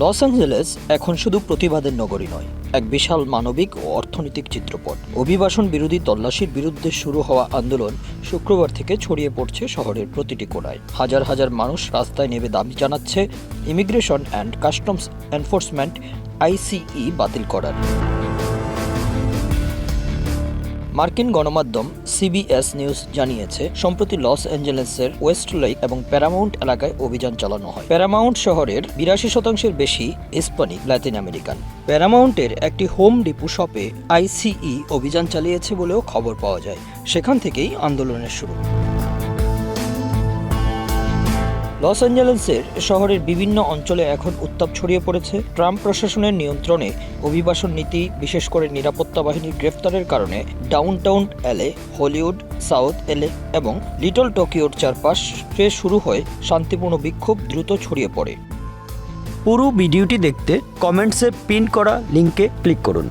Los Angeles এখন শুধু প্রতিবাদের নগরী নয়, এক বিশাল মানবিক ও অর্থনৈতিক চিত্রপট। অভিবাসন বিরোধী তল্লাশির বিরুদ্ধে শুরু হওয়া আন্দোলন শুক্রবার থেকে ছড়িয়ে পড়ছে শহরের প্রতিটি কোণায়। হাজার হাজার মানুষ রাস্তায় নেমে দাবি জানাচ্ছে ইমিগ্রেশন অ্যান্ড কাস্টমস এনফোর্সমেন্ট আইসিই বাতিল করার। মার্কিন গণমাধ্যম সিবিএস নিউজ জানিয়েছে, সম্প্রতি লস অ্যাঞ্জেলেসের ওয়েস্ট লেক এবং প্যারামাউন্ট এলাকায় অভিযান চালানো হয়। প্যারামাউন্ট শহরের 82% বেশি হিস্পানিক লাতিন আমেরিকান। প্যারামাউন্টের একটি হোম ডিপো শপে আইসিই অভিযান চালিয়েছে বলেও খবর পাওয়া যায়। সেখান থেকেই আন্দোলনের শুরু। লস অ্যাঞ্জেলেসের শহরের বিভিন্ন অঞ্চলে এখন উত্তাপ ছড়িয়ে পড়েছে। ট্রাম্প প্রশাসনের নিয়ন্ত্রণে অভিবাসন নীতি, বিশেষ করে নিরাপত্তা বাহিনীর গ্রেফতারের কারণে downtown LA, Hollywood, south LA এবং লিটল টোকিওর চারপাশে শুরু হয়ে শান্তিপূর্ণ বিক্ষোভ দ্রুত ছড়িয়ে পড়ে। পুরো ভিডিওটি দেখতে কমেন্টসে পিন করা লিঙ্কে ক্লিক করুন।